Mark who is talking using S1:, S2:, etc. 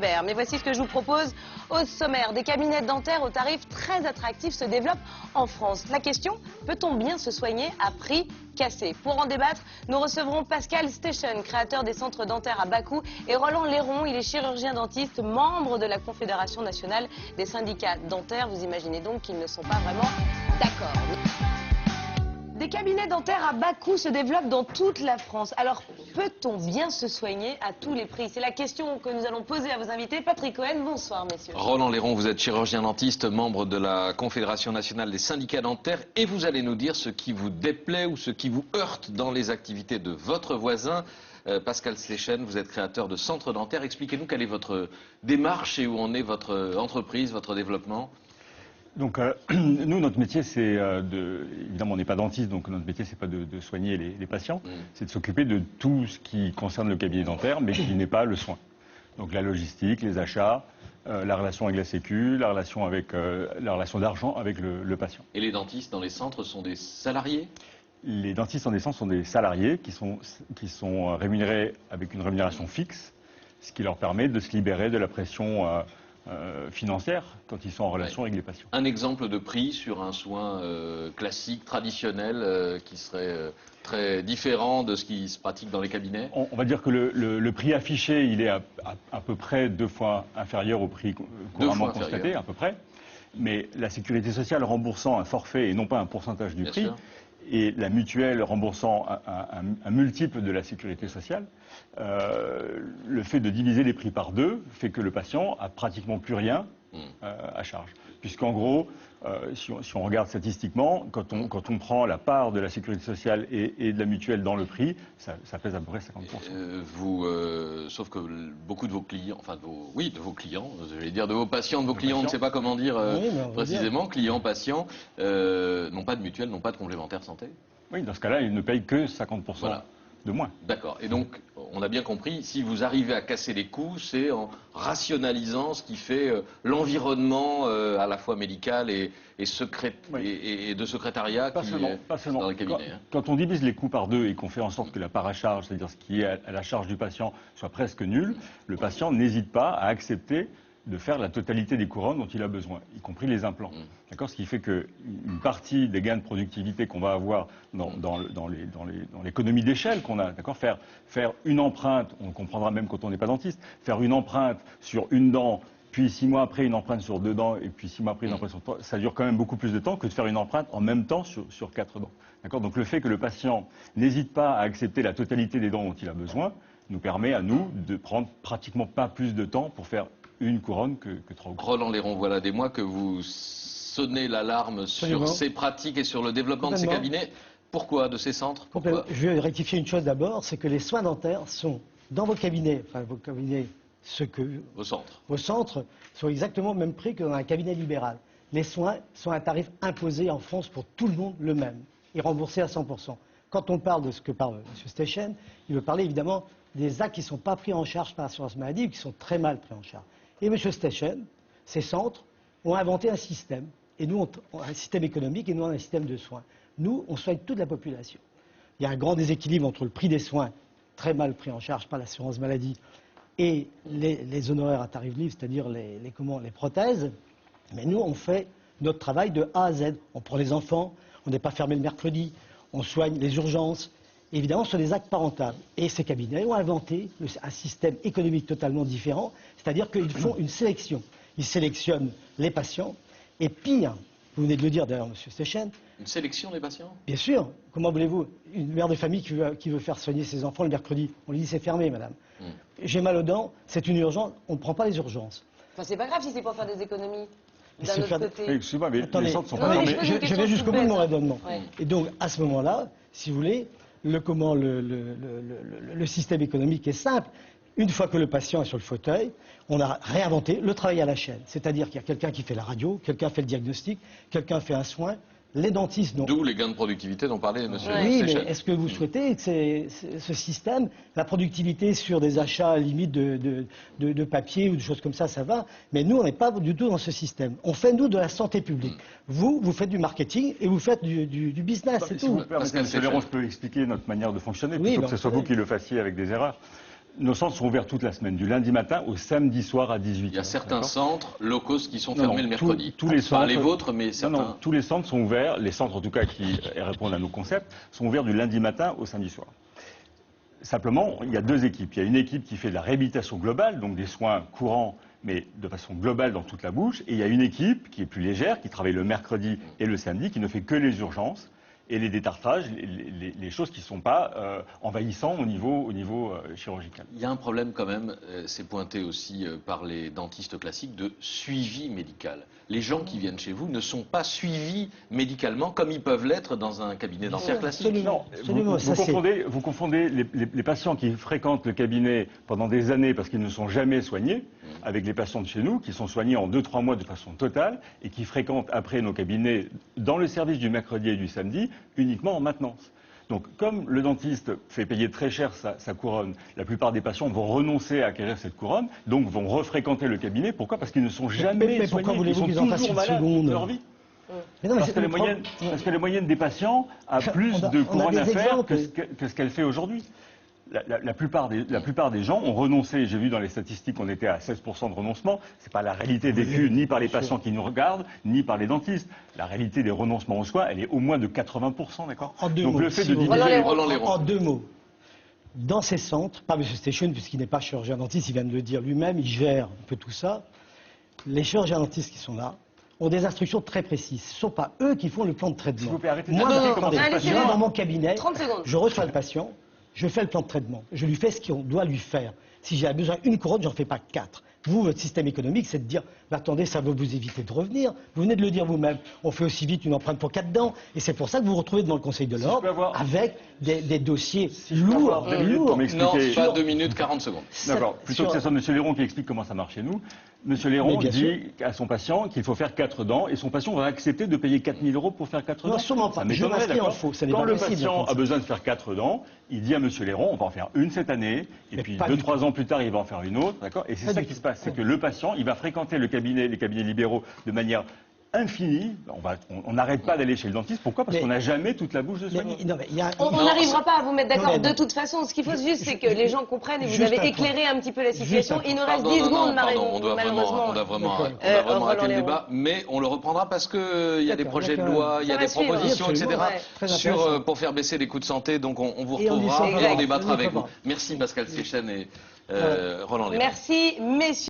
S1: Mais voici ce que je vous propose au sommaire. Des cabinets dentaires aux tarifs très attractifs se développent en France. La question, peut-on bien se soigner à prix cassé? Pour en débattre, nous recevrons Pascal Station, créateur des centres dentaires à bas coût, et Roland Léron, il est chirurgien dentiste, membre de la Confédération nationale des syndicats dentaires. Vous imaginez donc qu'ils ne sont pas vraiment d'accord. Des cabinets dentaires à bas coût se développent dans toute la France. Alors, peut-on bien se soigner à tous les prix? C'est la question que nous allons poser à vos invités. Patrick Cohen, bonsoir messieurs.
S2: Roland Léron, vous êtes chirurgien dentiste, membre de la Confédération nationale des syndicats dentaires, et vous allez nous dire ce qui vous déplaît ou ce qui vous heurte dans les activités de votre voisin. Pascal Station, vous êtes créateur de centres dentaires. Expliquez-nous quelle est votre démarche et où en est votre entreprise, votre développement.
S3: Donc nous, notre métier, c'est évidemment, on n'est pas dentiste, donc notre métier, c'est pas de soigner les patients, c'est de s'occuper de tout ce qui concerne le cabinet dentaire, mais qui n'est pas le soin. Donc la logistique, les achats, la relation avec la Sécu, la relation d'argent avec le patient.
S2: Et les dentistes dans les centres sont des salariés?
S3: Les dentistes en essence sont des salariés qui sont rémunérés avec une rémunération fixe, ce qui leur permet de se libérer de la pression financière quand ils sont en relation avec les patients.
S2: Un exemple de prix sur un soin classique, traditionnel, qui serait très différent de ce qui se pratique dans les cabinets?
S3: On va dire que le prix affiché, il est à peu près 2 fois inférieur au prix couramment constaté, à peu près. Mais la sécurité sociale remboursant un forfait et non pas un pourcentage du prix, et la mutuelle remboursant un multiple de la sécurité sociale, le fait de diviser les prix par 2 fait que le patient a pratiquement plus rien à charge. Puisqu'en gros, si on regarde statistiquement, quand on prend la part de la sécurité sociale et de la mutuelle dans le prix, ça pèse à peu près 50%.
S2: Sauf que beaucoup de vos clients, enfin de vos clients, je vais dire de vos patients, de vos clients, on ne sait pas comment dire précisément, clients, patients, n'ont pas de mutuelle, n'ont pas de complémentaire santé?
S3: Oui, dans ce cas-là, ils ne payent que 50%. Voilà. De moins.
S2: D'accord. Et donc, on a bien compris, si vous arrivez à casser les coûts, c'est en rationalisant ce qui fait l'environnement à la fois médical et de secrétariat dans les cabinets.
S3: Quand on divise les coûts par 2 et qu'on fait en sorte que la part à charge, c'est-à-dire ce qui est à la charge du patient, soit presque nul, le patient n'hésite pas à accepter de faire la totalité des couronnes dont il a besoin, y compris les implants. D'accord, ce qui fait qu'une partie des gains de productivité qu'on va avoir dans l'économie d'échelle qu'on a, d'accord, faire une empreinte, on comprendra même quand on n'est pas dentiste, faire une empreinte sur une dent, puis 6 mois après une empreinte sur 2 dents, et puis 6 mois après une empreinte sur 3, ça dure quand même beaucoup plus de temps que de faire une empreinte en même temps sur 4 dents. D'accord, donc le fait que le patient n'hésite pas à accepter la totalité des dents dont il a besoin, nous permet à nous de prendre pratiquement pas plus de temps pour faire une couronne que 3 ou 4.
S2: Roland Léron, voilà des mois que vous sonnez l'alarme sur ces pratiques et sur le développement de ces cabinets. Pourquoi de ces centres? Pourquoi?
S4: Je vais rectifier une chose d'abord, c'est que les soins dentaires sont dans vos cabinets, vos centres sont exactement au même prix que dans un cabinet libéral. Les soins sont à un tarif imposé en France pour tout le monde le même et remboursé à 100%. Quand on parle de ce que parle M. Station, il veut parler évidemment des actes qui ne sont pas pris en charge par l'assurance maladie ou qui sont très mal pris en charge. Et M. Station, ces centres ont inventé un système, et nous, un système économique, et nous, on a un système de soins. Nous, on soigne toute la population. Il y a un grand déséquilibre entre le prix des soins, très mal pris en charge par l'assurance maladie, et les honoraires à tarif libre, c'est-à-dire les prothèses. Mais nous, on fait notre travail de A à Z. On prend les enfants, on n'est pas fermé le mercredi, on soigne les urgences. Évidemment, ce sont des actes pas rentables. Et ces cabinets ont inventé un système économique totalement différent, c'est-à-dire qu'ils font une sélection. Ils sélectionnent les patients, et pire, vous venez de le dire d'ailleurs, M. Station.
S2: Une sélection des patients? Bien
S4: sûr. Comment voulez-vous? Une mère de famille qui veut faire soigner ses enfants le mercredi, on lui dit c'est fermé, madame. J'ai mal aux dents, c'est une urgence, on ne prend pas les urgences.
S1: Enfin, c'est pas grave si c'est pour faire des économies. D'un autre côté.
S3: Excusez-moi, mais les centres sont pas
S4: fermés. Je vais jusqu'au bout de mon raisonnement. Et donc, à ce moment-là, si vous voulez, le système économique est simple. Une fois que le patient est sur le fauteuil, on a réinventé le travail à la chaîne. C'est-à-dire qu'il y a quelqu'un qui fait la radio, quelqu'un fait le diagnostic, quelqu'un fait un soin. Les dentistes...
S2: D'où les gains de productivité dont parlait M. Station.
S4: Oui, mais est-ce que vous souhaitez que ce système, la productivité sur des achats limite de papier ou de choses comme ça va, mais nous, on n'est pas du tout dans ce système. On fait, nous, de la santé publique. Vous faites du marketing et vous faites du business, c'est tout.
S3: Si vous permettez, M. Léron, je peux expliquer notre manière de fonctionner, plutôt que ce soit vous qui le fassiez avec des erreurs. Nos centres sont ouverts toute la semaine, du lundi matin au samedi soir à 18h.
S2: Il y a certains centres locaux qui sont
S3: Non,
S2: fermés le mercredi.
S3: tous les
S2: Pas
S3: centres,
S2: les vôtres, mais certains.
S3: Non, tous les centres sont ouverts, les centres en tout cas qui répondent à nos concepts, sont ouverts du lundi matin au samedi soir. Simplement, il y a deux équipes. Il y a une équipe qui fait de la réhabilitation globale, donc des soins courants, mais de façon globale dans toute la bouche. Et il y a une équipe qui est plus légère, qui travaille le mercredi et le samedi, qui ne fait que les urgences et les détartrages, les choses qui ne sont pas envahissantes au niveau chirurgical.
S2: Il y a un problème quand même, c'est pointé aussi par les dentistes classiques, de suivi médical. Les gens qui viennent chez vous ne sont pas suivis médicalement comme ils peuvent l'être dans un cabinet dentaire classique.
S4: Absolument.
S3: Vous confondez les patients qui fréquentent le cabinet pendant des années parce qu'ils ne sont jamais soignés avec les patients de chez nous qui sont soignés en 2-3 mois de façon totale et qui fréquentent après nos cabinets dans le service du mercredi et du samedi uniquement en maintenance. Donc, comme le dentiste fait payer très cher sa couronne, la plupart des patients vont renoncer à acquérir cette couronne, donc vont refréquenter le cabinet. Pourquoi? Parce qu'ils ne sont jamais
S4: mais pourquoi
S3: soignés, ils
S4: voulez-vous
S3: sont
S4: qu'ils en fassent
S3: toujours
S4: une
S3: malades
S4: seconde
S3: de leur vie.
S4: Mais non, mais
S3: Parce que les moyennes des patients a plus
S4: on a
S3: de couronnes
S4: des
S3: à faire
S4: exemples.
S3: que ce qu'elle fait aujourd'hui. La plupart des gens ont renoncé. J'ai vu dans les statistiques qu'on était à 16% de renoncement. Ce n'est pas la réalité vécue ni par les patients qui nous regardent, ni par les dentistes. La réalité des renoncements aux soins, elle est au moins de 80%, d'accord?
S4: En deux
S3: Donc
S4: mots,
S3: le fait
S4: si
S3: de
S4: vous
S3: diminuer...
S4: En deux mots. Dans ces centres, pas M. Station, puisqu'il n'est pas chirurgien dentiste, il vient de le dire lui-même, il gère un peu tout ça. Les chirurgiens dentistes qui sont là ont des instructions très précises. Ce ne sont pas eux qui font le plan de traitement.
S3: S'il vous plaît, arrêtez de
S4: Moi,
S3: raconter comment ça se passe.
S4: je vais dans mon cabinet,
S1: 30 secondes.
S4: je reçois le patient, je fais le plan de traitement, je lui fais ce qu'on doit lui faire. Si j'ai besoin d'une couronne, j'en fais pas 4. Vous, votre système économique, c'est de dire, bah, attendez, ça va vous éviter de revenir. Vous venez de le dire vous-même. On fait aussi vite une empreinte pour 4 dents. Et c'est pour ça que vous vous retrouvez devant le Conseil de l'Ordre avec des dossiers lourds.
S3: Deux minutes pour m'expliquer.
S2: Non, pas 2 minutes 40 secondes.
S3: D'accord. Plutôt que ce soit M. Léron qui explique comment ça marche chez nous, M. Léron dit à son patient qu'il faut faire 4 dents et son patient va accepter de payer 4 000 € pour faire 4 dents.
S4: Non, sûrement pas.
S3: Ça m'étonnerait, d'accord. Quand le patient a
S4: de
S3: besoin de faire 4 dents, il dit à M. Léron, on va en faire une cette année, et puis 2-3 ans plus tard, il va en faire une autre, d'accord. Et c'est ça qui se passe, c'est que le patient, il va fréquenter les cabinets libéraux de manière infinie. On n'arrête pas d'aller chez le dentiste. Pourquoi? Parce qu'on n'a jamais toute la bouche de soigner.
S1: On n'arrivera pas à vous mettre d'accord de toute façon. Ce qu'il faut juste, c'est que les gens comprennent et vous avez éclairé un petit peu la situation. Il nous reste 10 secondes, malheureusement.
S2: On doit vraiment arrêter le débat, mais on le reprendra parce qu'il y a des projets de loi, il y a des propositions, etc. pour faire baisser les coûts de santé. Donc on vous retrouvera et on débattra avec vous. Merci Pascal Séchen et Roland Léron.
S1: Merci, messieurs.